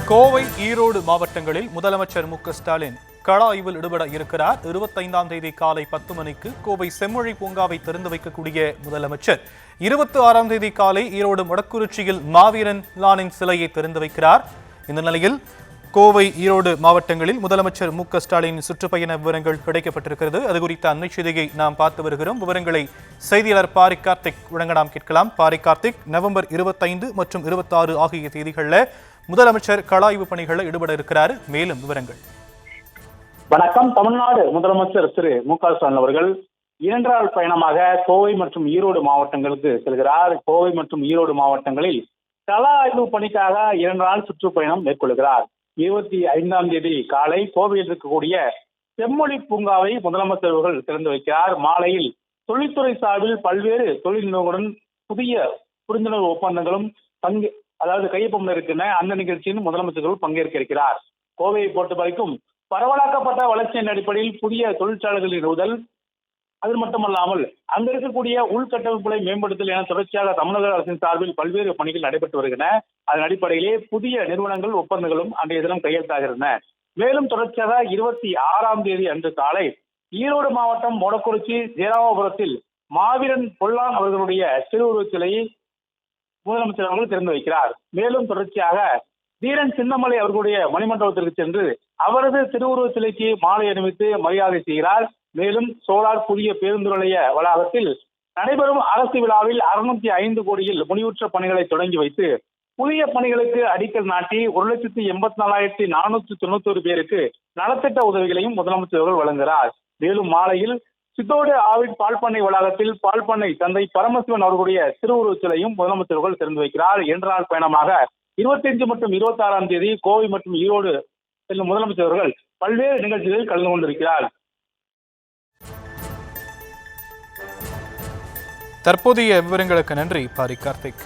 கோவை, ஈரோடு மாவட்டங்களில் முதலமைச்சர் மு.க.ஸ்டாலின் கள ஆய்வில் ஈடுபட இருக்கிறார். 25ஆம் தேதி காலை 10 மணிக்கு கோவை செம்மொழி பூங்காவை திறந்து வைக்கக்கூடிய முதலமைச்சர் 26ஆம் தேதி காலை ஈரோடு மொடக்குறிச்சியில் மாவீரன் லானின் சிலையை திறந்து வைக்கிறார். இந்த நிலையில் கோவை, ஈரோடு மாவட்டங்களில் முதலமைச்சர் மு.க.ஸ்டாலின் சுற்றுப்பயண விவரங்கள் கிடைக்கப்பட்டிருக்கிறது. அது குறித்த அண்மை செய்தியை நாம் பார்த்து வருகிறோம். விவரங்களை செய்தியாளர் பாரி கார்த்திக் வழங்க நாம் கேட்கலாம். பாரி கார்த்திக், நவம்பர் 25 மற்றும் 26 ஆகிய தேதிகளில் முதலமைச்சர் கள ஆய்வு பணிகளில் ஈடுபட இருக்கிறார். மேலும் விவரங்கள். வணக்கம். தமிழ்நாடு முதலமைச்சர் திரு மு.க.ஸ்டாலின் அவர்கள் 2 நாள் பயணமாக கோவை மற்றும் ஈரோடு மாவட்டங்களுக்கு செல்கிறார். கோவை மற்றும் ஈரோடு மாவட்டங்களில் கள ஆய்வு பணிக்காக 2 நாள் சுற்றுப்பயணம் மேற்கொள்கிறார். 25ஆம் தேதி காலை கோவையில் இருக்கக்கூடிய செம்மொழி பூங்காவை முதலமைச்சர் அவர்கள் திறந்து வைக்கிறார். மாலையில் தொழில்துறை சார்பில் பல்வேறு தொழில் நிறுவனங்களுடன் புதிய புரிந்துணர்வு ஒப்பந்தங்களும் கையொப்பம் இருக்கின்ற அந்த நிகழ்ச்சியில் முதலமைச்சர்கள் பங்கேற்க இருக்கிறார். கோவையை பொறுத்த வரைக்கும் பரவலாக்கப்பட்ட வளர்ச்சியின் அடிப்படையில் புதிய தொழிற்சாலைகள் நிறுவுதல், அது மட்டுமல்லாமல் அங்க இருக்கக்கூடிய உள்கட்டமைப்புகளை மேம்படுத்தல் என தொடர்ச்சியாக தமிழக அரசின் சார்பில் பல்வேறு பணிகள் நடைபெற்று வருகின்றன. அதன் அடிப்படையிலே புதிய நிறுவனங்கள் ஒப்பந்தங்களும் அன்றைய தினம் கையெழுத்தாகின்றன. மேலும் தொடர்ச்சியாக 26ஆம் தேதி அன்று காலை ஈரோடு மாவட்டம் மொடக்குறிச்சி ஜெயராமபுரத்தில் மாவீரன் பொல்லான் அவர்களுடைய திருவுருவச் சிலையை முதலமைச்சர் அவர்கள் திறந்து வைக்கிறார். மேலும் தொடர்ச்சியாக தீரன் சின்னமலை அவர்களுடைய மணிமண்டபத்திற்கு சென்று அவரது திருவுருவச் சிலைக்கு மாலை அணிவித்து மரியாதை செய்கிறார். மேலும் சோலார் புதிய பேருந்து நிலைய வளாகத்தில் நடைபெறும் அரசு விழாவில் 605 கோடியில் முடிவுற்ற பணிகளை தொடங்கி வைத்து புதிய பணிகளுக்கு அடிக்கல் நாட்டி 1,84,491 பேருக்கு நலத்திட்ட உதவிகளையும் முதலமைச்சர் அவர்கள் வழங்குகிறார். மேலும் மாலையில் சித்தோடு ஆவிட் பால்பண்ணை வளாகத்தில் பால்பண்ணை தந்தை பரமசிவன் அவர்களுடைய திருவுருவச் சிலையும் முதலமைச்சர் அவர்கள் திறந்து வைக்கிறார். 2 நாள் பயணமாக 25 மற்றும் 26ஆம் தேதி கோவை மற்றும் ஈரோடு செல்லும் முதலமைச்சர் அவர்கள் பல்வேறு நிகழ்ச்சிகளில் கலந்து கொண்டிருக்கிறார். தற்போதைய விவரங்களுக்கு நன்றி பாரி கார்த்திக்.